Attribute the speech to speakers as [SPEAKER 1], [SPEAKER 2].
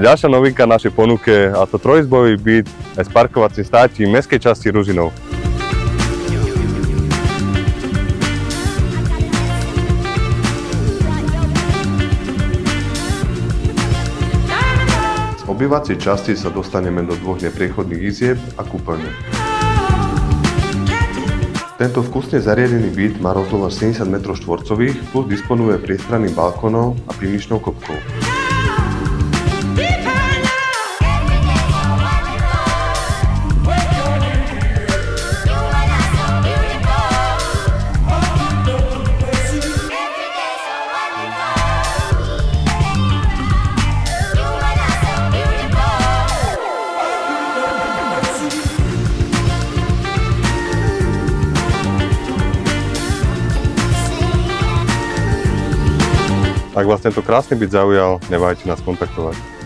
[SPEAKER 1] ďalšia novinka našej ponuke, a to trojizbový byt s parkovacím státím mestskej časti Ružinov. Z obývacej časti sa dostaneme do dvoch nepriechodných izieb a kúpeľne. Tento vkusne zariadený byt má rozlohu až 70 m2 plus disponuje priestranným balkónom a pivničnou kopkou. Ak vás tento krásny byt zaujal, neváhajte nás kontaktovať.